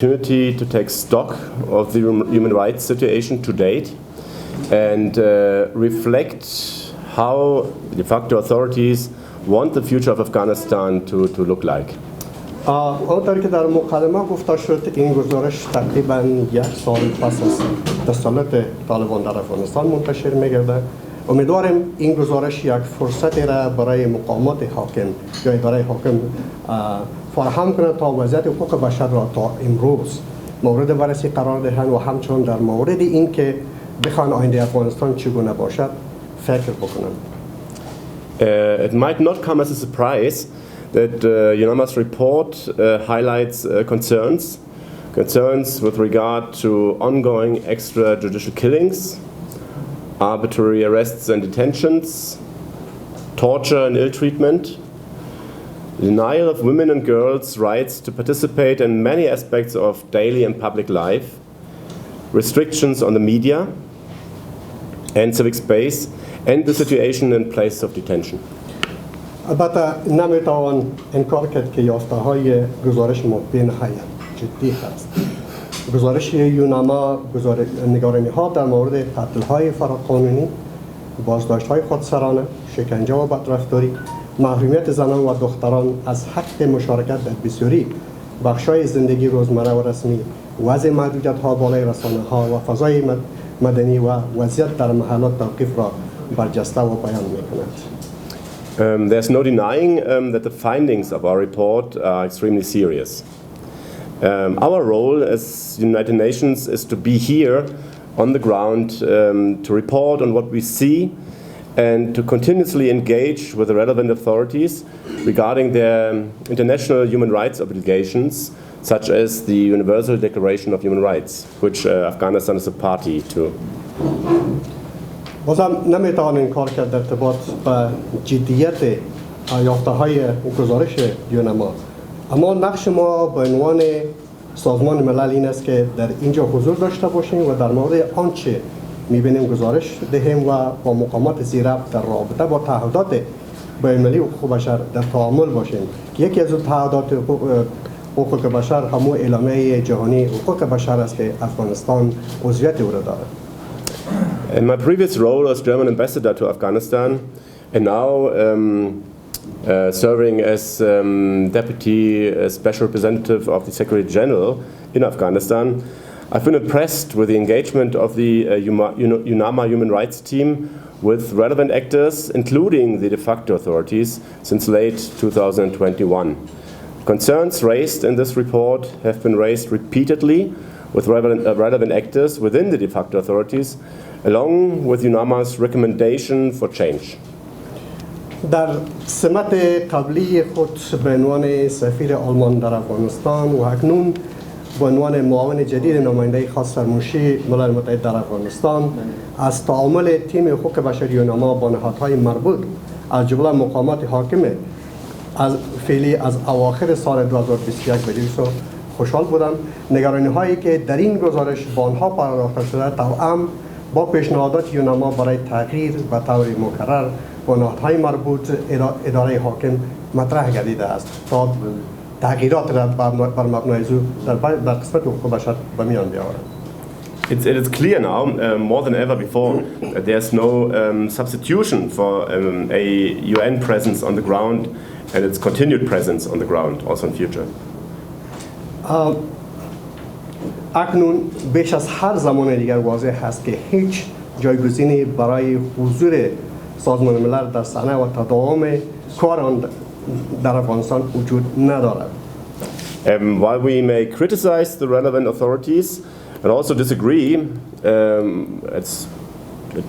opportunity to take stock of the human rights situation to date and reflect how de facto authorities want the future of Afghanistan to look like. آنطور که در مقدمه گفته شد این گزارش تقریبا یک سال پس از تسلط طالبان در افغانستان منتشر می‌گردد. امیدواریم این گزارش یک فرصتی را برای مقامات حاکم یا اداره حاکم فراهم کنند تا وضعیت حقوق بشر را تا امروز مورد بررسی قرار دهند و همچنان در مورد این که بخوان آینده افغانستان چگونه باشد فکر بکنند. It might not come as a surprise that Yunama's report highlights concerns with regard to ongoing extrajudicial killings, arbitrary arrests and detentions, torture and ill treatment, denial of women and girls' rights to participate in many aspects of daily and public life, restrictions on the media and civic space, and the situation in places of detention. البته نمیتوان انکار کرد که یافته‌های گزارش ما بی‌نهایت جدی هست. گزارش یوناما نگرانی‌ها در مورد قتل‌های فراقانونی، بازداشت‌های خودسرانه، شکنجه و بدرفتاری، محرومیت زنان و دختران از حق مشارکت در بسیاری بخش‌های زندگی روزمره و رسمی، وضع محدودیت‌ها بالای رسانه‌ها و فضای مدنی و وضعیت در محلات توقیف را برجسته و بیان می‌کند. There's no denying that the findings of our report are extremely serious. Our role as United Nations is to be here on the ground to report on what we see and to continuously engage with the relevant authorities regarding their international human rights obligations, such as the Universal Declaration of Human Rights, which Afghanistan is a party to. بازم نمیتوان انکار کرد در ارتباط با جدیت یافته‌های گزارش یوناما، اما نقش ما به عنوان سازمان ملل این است که در اینجا حضور داشته باشیم و در مورد آنچه می‌بینیم گزارش دهیم و با مقامات زیرربط در رابطه با تعهدات بین‌المللی حقوق بشر در تعامل باشیم که یکی از تعهدات حقوق بشر همون اعلامیه جهانی حقوق بشر است که افغانستان عضویت او را دارد. In my previous role as German ambassador to Afghanistan and now serving as deputy special representative of the Secretary General in Afghanistan, I've been impressed with the engagement of the Yunama human rights team with relevant actors, including the de facto authorities, since late 2021. Concerns raised in this report have been raised repeatedly with relevant actors within the de facto authorities, along with Yunama's recommendation for change. در سمت قبلی خود به عنوان سفیر آلمان در افغانستان و اکنون به عنوان معاون جدید نماینده خاص سرمنشی ملل متحد در افغانستان از تعامل تیم حقوق بشری یوناما با نهادهای مربوط از جمله مقامات حاکمه از فعلی از اواخر سال 2021 بدیسو خوشحال بودم. نگرانی هایی که در این گزارش با آنها پرداخته شده توأم با پیشنهادات یوناما برای تغییر و طور مکرر با نهادهای مربوط اداره حاکم مطرح گردیده است تا تغییرات را بر مبنای زو در قسمت حقوق بشر به میان بیاورد. It is clear now, more than ever before, that there's no substitution for a UN presence on the ground and its continued presence on the ground, also in future. اکنون بیش از هر زمان دیگر واضح است که هیچ جایگزینی برای حضور سازمان ملل در صحنه و تداوم کار آن در افغانستان وجود ندارد. While we may criticize the relevant authorities and also disagree at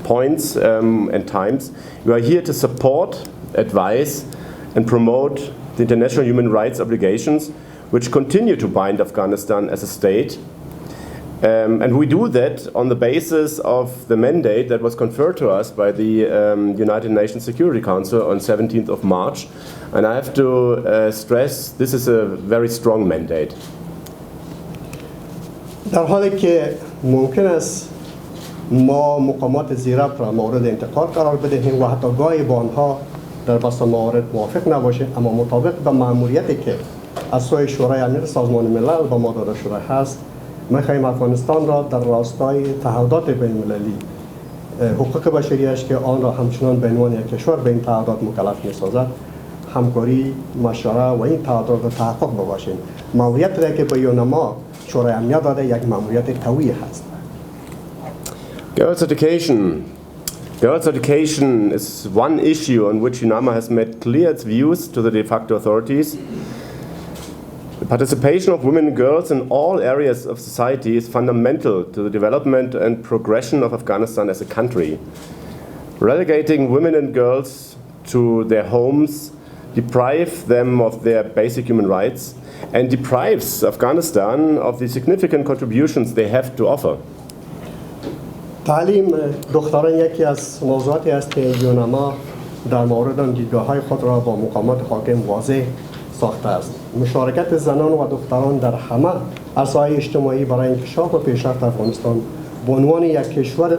points and times, we are here to support, advise and promote the international human rights obligations which continue to bind Afghanistan as a state. And we do that on the basis of the mandate that was conferred to us by the United Nations Security Council on 17th of March. And I have to stress this is a very strong mandate. در حالی که ممکن است ما مقامات زیرربط را مورد انتقاد قرار بدهیم و حتی گاهی با آنها در بسته موارد موافق نباشیم، اما مطابق با مأموریتی که از سوی شورای امنیت سازمان ملل به ما داده شده هست. می‌خواهیم افغانستان را در راستای تعهدات بین‌المللی حقوق بشریش که آن را همچنان به عنوان یک کشور به این تعهدات مکلف می‌سازد همکاری، مشوره و این تعهدات را تحقق ببخشیم. معاونت را که به یوناما شورای امنیت داده یک مأموریت قوی هست. Girls' education is one issue on which Yunama has made clear its views to the de facto authorities. The participation of women and girls in all areas of society is fundamental to the development and progression of Afghanistan as a country. Relegating women and girls to their homes deprive them of their basic human rights and deprives Afghanistan of the significant contributions they have to offer. تعلیم دختران یکی از موضوعاتی است که یوناما در مورد آن دیدگاه‌های خود را با مقامات حاکم واضح ساخته است. مشارکت زنان و دختران در همه عرصه‌های اجتماعی برای انکشاف و پیشرفت افغانستان به عنوان یک کشور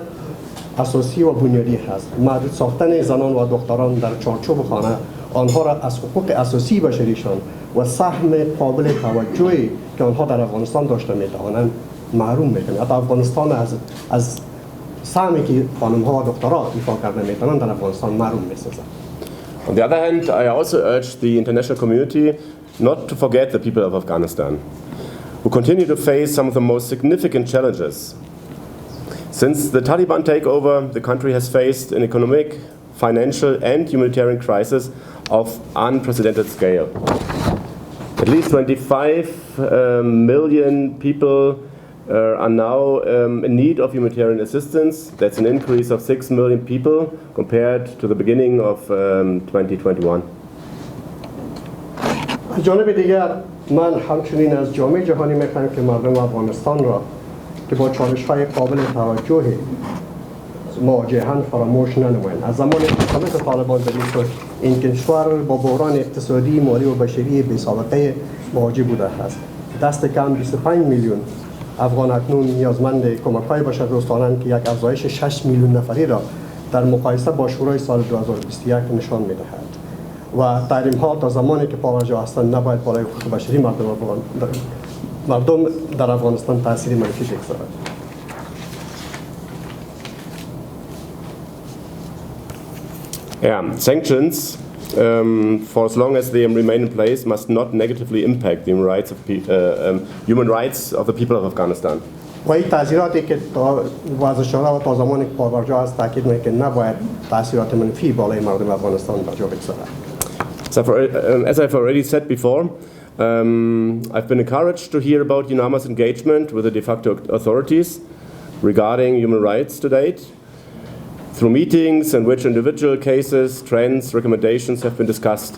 اساسی و بنیادی است. محدود ساختن زنان و دختران در چارچوب خانه آنها را از حقوق اساسی بشریشان و سهم قابل توجهی که آنها در افغانستان داشته می‌توانند محروم می‌کند. حتی افغانستان از سهمی که خانم‌ها و دخترها ایفا کرده می‌توانند در افغانستان محروم می‌سازد. On the other hand, I also urge the international community not to forget the people of Afghanistan, who continue to face some of the most significant challenges. Since the Taliban takeover, the country has faced an economic, financial and humanitarian crisis of unprecedented scale. At least 25 million people are now in need of humanitarian assistance. That's an increase of 6 million people compared to the beginning of 2021. از جانب دیگر من همچنین از جامعه جهانی می‌خواهم که مردم افغانستان را که با چالش‌های قابل توجه مواجهند فراموش ننمایند. از زمان حکومت طالبان این کشور با بحران اقتصادی، مالی و بشری بی‌سابقه مواجه بوده است. دست کم 25 میلیون افغان اکنون نیازمند کمک‌های بشردوستانه‌اند که یک افزایش 6 میلیون نفری را در مقایسه با شورای سال 2021 نشان می‌دهد. و تحریم‌ها تا زمانی که پابرجا هستند نباید بالای حقوق بشری مردم در افغانستان تأثیر منفی بگذارد. Sanctions, for as long as they remain in place, must not negatively impact the human rights of the people of Afghanistan. و این تأثیراتی که وضع شده و تا زمانی که پابرجا هست تاکید می‌کنه که نباید تأثیرات منفی بالای مردم افغانستان بر جا بگذارد. As I've already said before, I've been encouraged to hear about Yunama's engagement with the de facto authorities regarding human rights to date, through meetings in which individual cases, trends, recommendations have been discussed.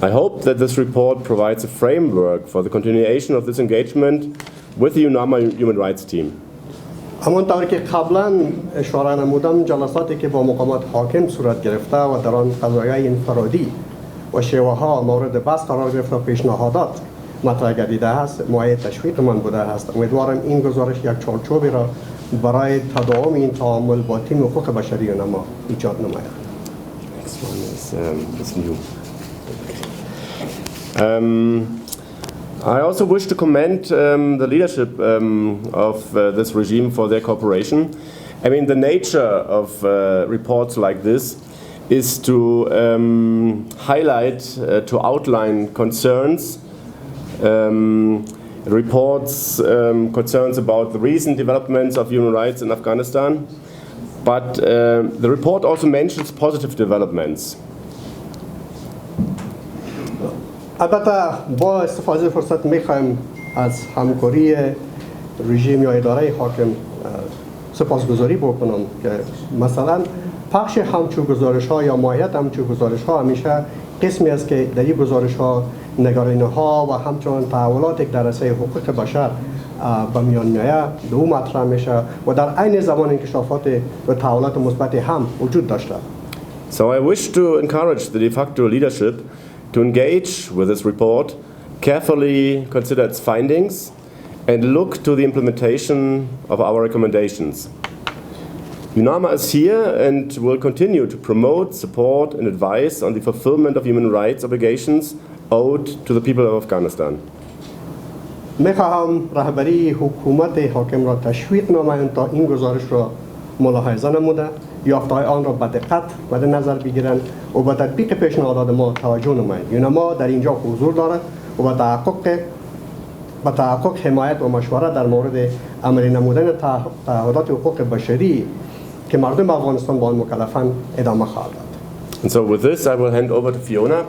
I hope that this report provides a framework for the continuation of this engagement with the Yunama Human Rights Team. همانطور که قبلا اشاره نمودم، جلساتی که با مقامات حاکم صورت گرفته و در آن قضایای انفرادی و شیوه‌ها مورد بحث قرار گرفته و پیشنهادات مطرح گردیده است مایه تشویق من بوده است. امیدوارم این گزارش یک چارچوبی را برای تداوم این تعامل با تیم حقوق بشری یوناما ایجاد نماید. Next one is new. I also wish to commend the leadership of this regime for their cooperation. I mean, the nature of reports like this is to highlight, to outline concerns, reports concerns about the recent developments of human rights in Afghanistan, but the report also mentions positive developments. البته با استفاده فرصت میخوایم از همکاری رژیم یا اداره حاکم سپاسگزاری بکنم که مثلا پخش همچون گزارش ها یا ماهیت همچون گزارش ها همیشه قسمی است که در این گزارش ها نگرانی ها و همچنان تحولات که در عرصه حقوق بشر به میان میآید به او مطرح میشه و در عین زمان انکشافات و تحولات مثبت هم وجود داشته. So I wish to encourage the de facto leadership to engage with this report, carefully consider its findings, and look to the implementation of our recommendations. Yunama is here and will continue to promote, support, and advise on the fulfillment of human rights obligations owed to the people of Afghanistan. میخواهم رهبری حکومت حاکم را تشویق نمایند تا این گزارش را ملاحظه نموده، یافته‌های آن را به دقت مد نظر بگیرند و به تطبیق پیشنهادات ما توجه نمایند. یوناما در اینجا حضور دارد و به تحقق حمایت و مشورت در مورد عملی نمودن تعهدات حقوق بشری که مردم افغانستان با آن مکلفند ادامه خواهد داد. And so with this I will hand over to Fiona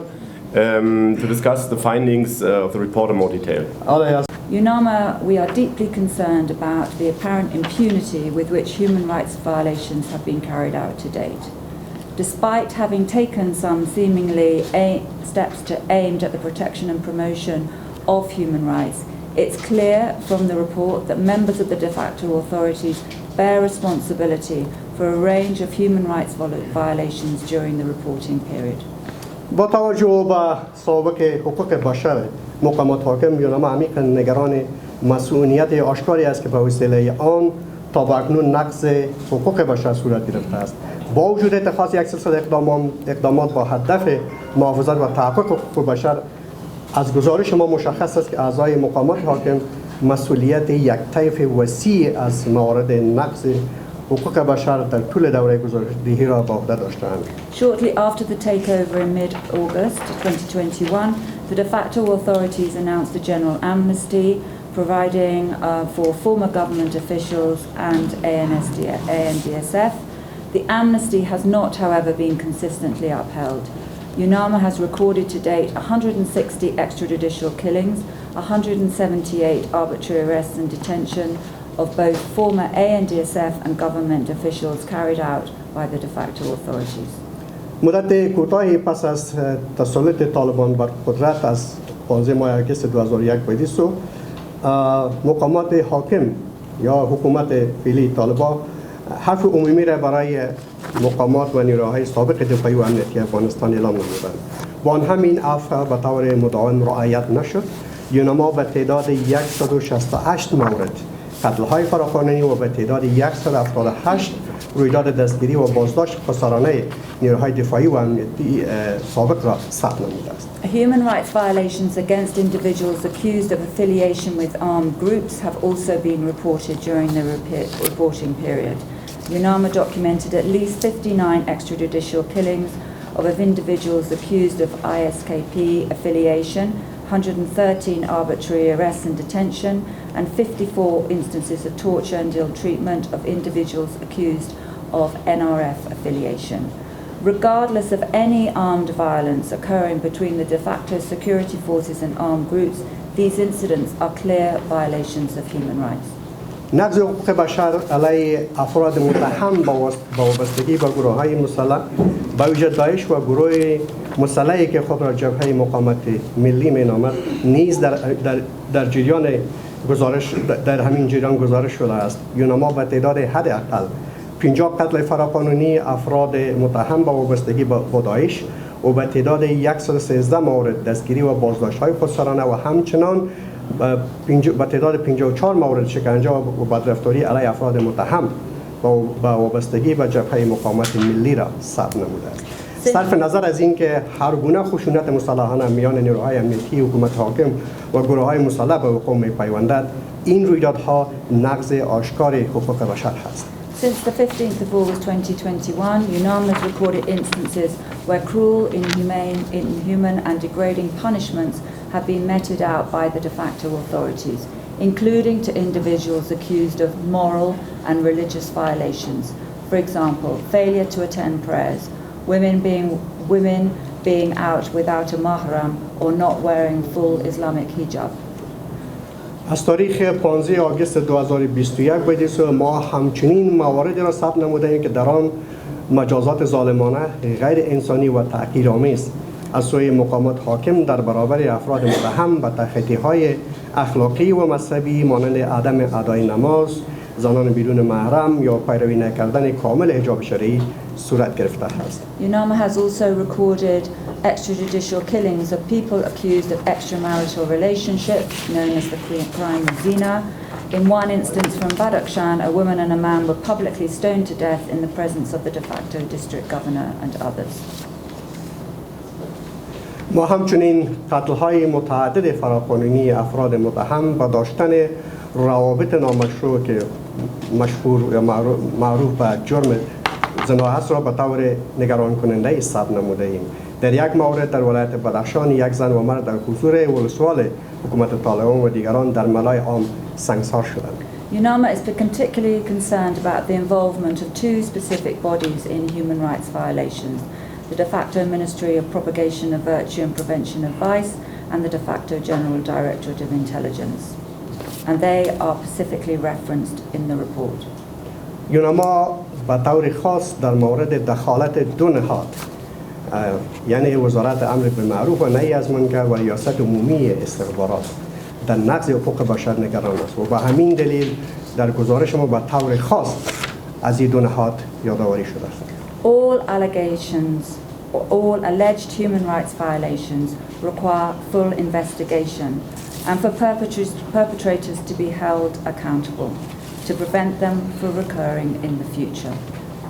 to discuss the findings of the report in more detail. Yunama, we are deeply concerned about the apparent impunity with which human rights violations have been carried out to date. Despite having taken some seemingly steps aimed at the protection and promotion of human rights, it's clear from the report that members of the de facto authorities bear responsibility for a range of human rights violations during the reporting period. با توجه به سابق حقوق بشر، مقامات حاکم یوناما عمیقاً نگران مسئولیت آشکاری است که به وسیله آن تا به اکنون نقض حقوق بشر صورت گرفته است. با وجود اتخاذ یک سلسله اقدامات با هدف محافظت و تحقق حقوق بشر، از گزارش ما مشخص است که اعضای مقامات حاکم مسئولیت یک طیف وسیع از موارد نقض حقوق بشر در طول دوره گزارش‌دهی را به عهده داشتند. Shortly after the takeover in mid-August 2021, the de facto authorities announced a general amnesty providing for former government officials and ANDSF. The amnesty has not, however, been consistently upheld. Yunama has recorded to date 160 extrajudicial killings, 178 arbitrary arrests and detention of both former ANDSF and government officials carried out by the de facto authorities. مدت کوتاهی پس از تسلط طالبان بر قدرت از 15 ماه اگست 2001 بدیسو، مقامات حاکم یا حکومت فعلی طالبان حرف عمومی را برای مقامات و نیروهای سابق دفاعی و امنیتی افغانستان اعلام نمودند. با آن همین عفو به طور مداوم رعایت نشد. یوناما به تعداد 168 مورد قتل‌های فراخوانی و به تعداد 178 رویداد دستگیری و بازداشت خسارانه نیروهای دفاعی و امنیتی سابق را ثبت نموده است. Human rights violations against individuals accused of affiliation with armed groups have also been reported during the reporting period. Yunama documented at least 59 extrajudicial killings of individuals accused of ISKP affiliation, 113 arbitrary arrests and detention, and 54 instances of torture and ill treatment of individuals accused of NRF affiliation. Regardless of any armed violence occurring between the de facto security forces and armed groups, these incidents are clear violations of human rights. نقض حقوق بشر علیه افراد متهم با وابستگی به گروه‌های مسلح به ویژه داعش و گروه مسلحی که خود را جبهه مقاومت ملی مینامد نیز در جریان گزارش در همین جریان گزارش شده است. یوناما به تعداد حداقل 50 قتل فراقانونی افراد متهم با وابستگی به داعش و به تعداد 113 مورد دستگیری و بازداشت‌های خودسرانه و همچنان به تعداد 54 مورد شکنجه و بدرفتاری علیه افراد متهم با وابستگی به جبهه مقاومت ملی را ثبت نموده است. صرف نظر از اینکه هر گونه خشونت مسلحانه میان نیروهای امنیتی حکومت حاکم و گروه‌های مسلح به حقوق می‌پیوندد، این رویدادها نقض آشکار حقوق بشر است. Since the 15th of August 2021, Yunama has recorded instances where cruel, inhuman and degrading punishments have been meted out by the de facto authorities, including to individuals accused of moral and religious violations. For example, failure to attend prayers, women being out without a mahram or not wearing full Islamic hijab. از تاریخ 15 آگوست 2021 بدیسو ما همچنین مواردی را ثبت نموده‌ایم که در آن مجازات ظالمانه، غیر انسانی و تحقیرآمیز از سوی مقامات حاکم در برابر افراد متهم به تخطی‌های اخلاقی و مذهبی مانند عدم ادای نماز، زنان بدون محرم یا پیروی نکردن کامل حجاب شرعی صورت گرفته است. Yunama has also recorded extrajudicial killings of people accused of extramarital relationships, known as the crime of zina. In one instance from Badakhshan, a woman and a man were publicly stoned to death in the presence of the de facto district governor and others. ما همچنین قتل‌های متعدد فراقانونی افراد متهم و داشتن روابط نامشروع که مشهور یا معروف به جرم زنا هست را به طور نگران کننده ثبت نموده ایم. در یک مورد در ولایت بدخشان یک زن و مرد در حضور ولسوال حکومت طالبان و دیگران در ملای عام سنگسار شدند. Yunama is particularly concerned about the involvement of two specific bodies in human rights violations, the de facto Ministry of Propagation of Virtue and Prevention of Vice and the de facto General Directorate of Intelligence. And they are specifically referenced in the report. یوناما به طور خاص در مورد دخالت دو نهاد یعنی وزارت امر بالمعروف و نهی از منکر و ریاست عمومی استخبارات در نقض حقوق بشر نگران است و به همین دلیل در گزارش ما به طور خاص از این دو نهاد یادآوری شده است. All alleged human rights violations require full investigation and for perpetrators to be held accountable to prevent them from recurring in the future.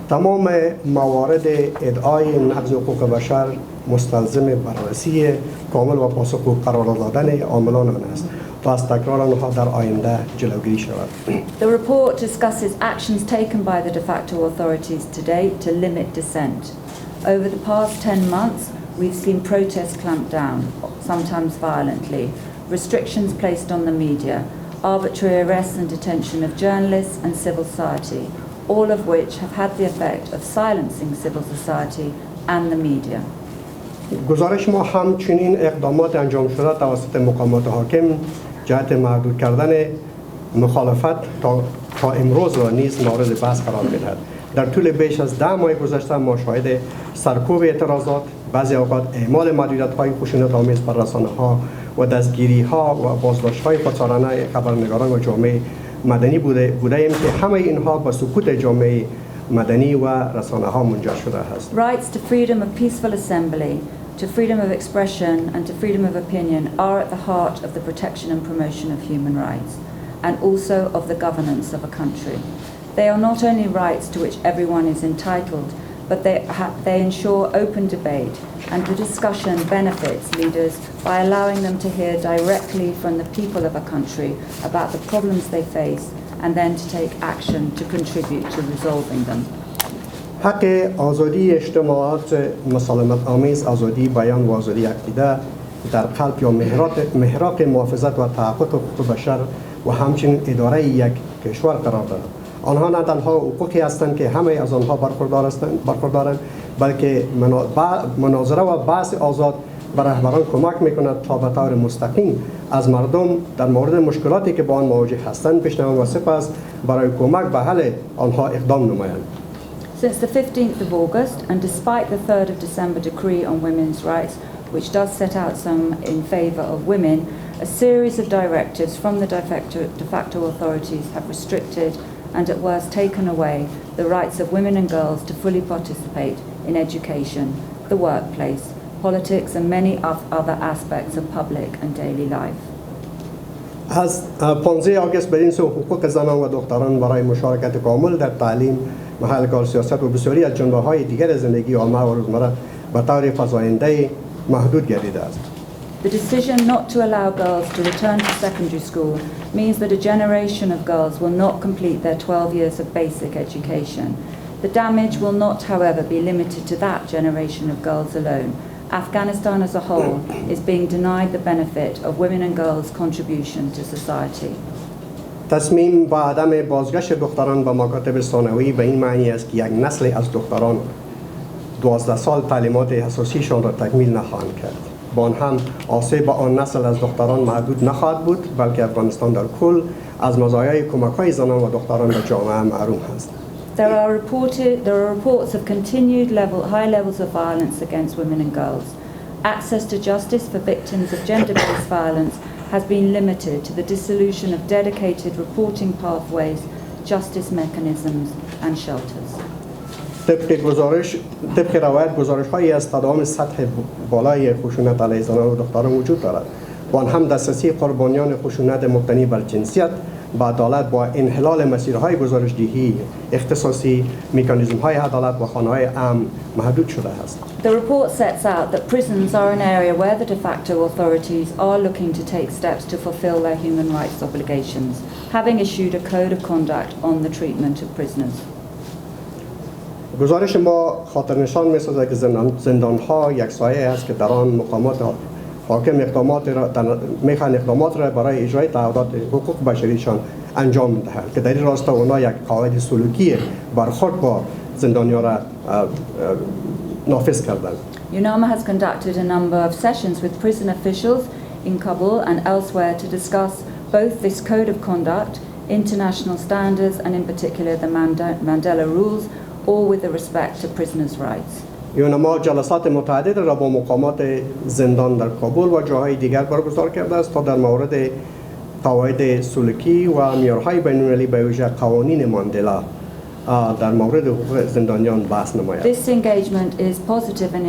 تمام موارد ادعای نقض حقوق بشر مستلزم بررسی کامل و پاسخگو قرار دادن عاملان آن است تا از تکرار آنها در آینده جلوگیری شود. The report discusses actions taken by the de facto authorities today to limit dissent. Over the past 10 months, we've seen protests clamped down, sometimes violently, restrictions placed on the media, arbitrary arrests and detention of journalists and civil society, all of which have had the effect of silencing civil society and the media. گزارش ما همچنین اقدامات انجام شده توسط مقامات حاکم جهت محدود کردن مخالفت تا امروز را نیز مورد بحث قرار می‌دهد. در طول بیش از 10 ماه گذشته ما شاهد سرکوب اعتراضات، بعضی اوقات اعمال محدودیت‌های خشونت آمیز بر رسانه‌ها و دستگیری‌ها و بازداشت‌های خودسرانه خبرنگاران و جامعه مدنی بوده ایم که همه اینها با سقوط جامعه مدنی و رسانه‌ها منجر شده است. Rights to freedom of peaceful assembly, to freedom of expression and to freedom of opinion are at the heart of the protection and promotion of human rights and also of the governance of a country. They are not only rights to which everyone is entitled, but they ensure open debate and the discussion benefits leaders by allowing them to hear directly from the people of a country about the problems they face and then to take action to contribute to resolving them. حق آزادی اجتماعات مسالمت آمیز، آزادی بیان و آزادی عقیده در قلب یا محراق محافظت و تحقق حقوق بشر و همچنین اداره یک کشور قرار دارد. آنها نه تنها حقوقی هستند که همه از آنها برخوردارند بلکه مناظره و بحث آزاد به رهبران کمک میکند تا به طور مستقیم از مردم در مورد مشکلاتی که با آن مواجه هستند بشنوند و سپس برای کمک به حل آنها اقدام نمایند. Since the 15th of August and despite the 3rd of December decree on women's rights, which does set out some in favour of women, a series of directives from the de facto authorities have restricted and at worst taken away the rights of women and girls to fully participate in education, the workplace, politics and many other aspects of public and daily life. از 15 آگوست به این سو حقوق زنان و دختران برای مشارکت کامل در تعلیم، محل کار، سیاست و بسیاری از جنبه‌های دیگر زندگی عامه و روزمره به طور فزاینده محدود گردیده است. The decision not to allow girls to return to secondary school means that a generation of girls will not complete their 12 years of basic education. The damage will not, however, be limited to that generation of girls alone. Afghanistan as a whole is being denied the benefit of women and girls' contribution to society. تصمیم با عدم بازگشت دختران به مکاتب ثانوی به این معنی است که یک نسل از دختران 12 سال تعلیمات اساسیشان را تکمیل نخواهند کرد. با آن هم آسیب آن نسل از دختران محدود نخواهد بود بلکه افغانستان در کل از مزایای کمک‌های زنان و دختران به جامعه محروم است. There are reports of continued high levels of violence against women and girls. Access to justice for victims of gender-based violence has been limited to the dissolution of dedicated reporting pathways, justice mechanisms and shelters. طبق روایت گزارش‌هایی از تداوم سطح بالای خشونت علیه زنان و دختران وجود دارد. با آن هم دسترسی قربانیان خشونت مبتنی بر جنسیت با عدالت با انحلال مسیرهای گزارشدهی اختصاصی مکانیزم‌های عدالت و خانه‌های امن محدود شده است. The report sets out that prisons are an area where the de facto authorities are looking to take steps to fulfill their human rights obligations, having issued a code of conduct on the treatment of prisoners. گزارش ما خاطرنشان می‌سازد که زندان‌ها یک سایه است که در آن مقامات حاکم اقدامات را برای اجرای تعهدات حقوق بشریشان انجام می‌دهند که در این راستا اونا یک قواعد سلوکی برخورد با زندانیان را نافذ کردند. Yunama has conducted a number of sessions with prison officials in Kabul and elsewhere to discuss both this code of conduct, international standards, and in particular the Mandela rules, all with respect to prisoners' rights. یوناما جلسات متعدد را با مقامات زندان در کابل و جاهای دیگر برگزار کرده است تا در مورد قواعد سلوکی و معیارهای بین‌المللی به ویژه قوانین ماندلا در مورد حقوق زندانیان بحث نماید. This engagement is positive and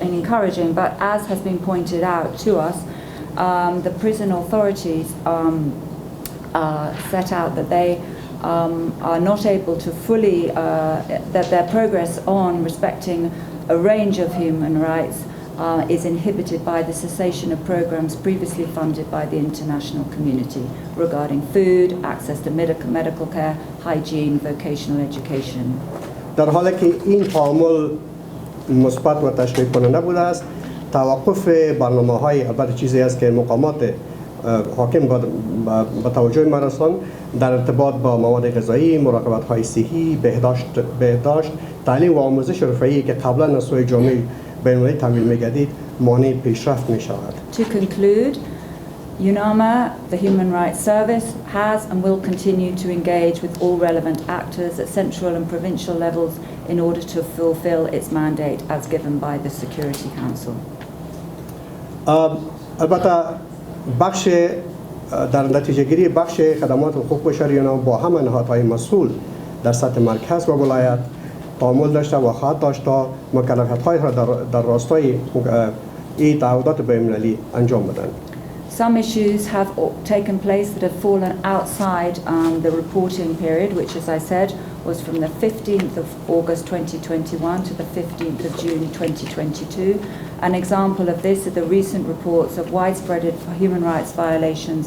encouraging, but as has been pointed out to us, the prison authorities set out that they are not able to fully, that their progress on respecting a range of human rights is inhibited by the cessation of programs previously funded by the international community regarding food, access to medical care, hygiene, vocational education. در حالی که این تعامل مثبت و تشویق کننده بوده است، توقف برنامه‌های البته چیزی است که مقامات حاکم با توجه مرسان در ارتباط با مواد غذایی، مراقبت‌های صحی، بهداشت، تعلیم و آموزش رفاهی که قبلا از سوی جامعه بین‌المللی تمویل می‌گردید مانع پیشرفت می‌شود. To conclude, Yunama, the Human Rights Service, has and will continue to engage with all relevant actors at central and provincial levels in order to fulfill its mandate as given by the Security Council. البته بخش در نتیجه گیری بخش خدمات حقوق بشری با همه نهادهای مسئول در سطح مرکز و ولایت تعامل داشته و خواهد داشت تا مکلفیت‌های را در راستای این تعهدات بین‌المللی انجام بدن. Some issues have taken place that have fallen outside the reporting period, which, as I said, was from the 15th of August 2021 to the 15th of June 2022. An example of this are the recent reports of widespread human rights violations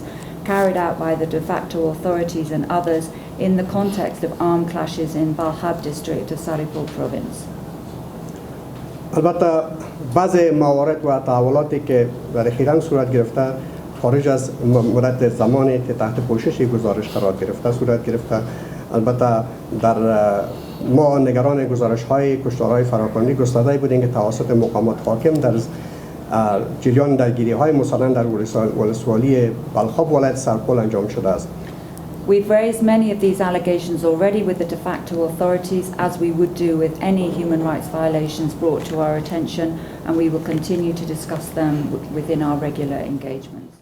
carried out by the de facto authorities and others in the context of armed clashes in Balkhab district of Saripur province. البته بعضی موارد و تحولاتی که در اخیراً صورت گرفته خارج از مدت زمانی که تحت پوشش گزارش قرار گرفته صورت گرفته. البته در ما نگران گزارش‌های کشتارهای فراخوانی گسترده بودیم که توسط مقامات حاکم در جریان درگیری‌های مثلا در ولسوالی بلخاب ولایت سرپرست انجام شده است. We've raised many of these allegations already with the de facto authorities, as we would do with any human rights violations brought to our attention, and we will continue to discuss them within our regular engagements.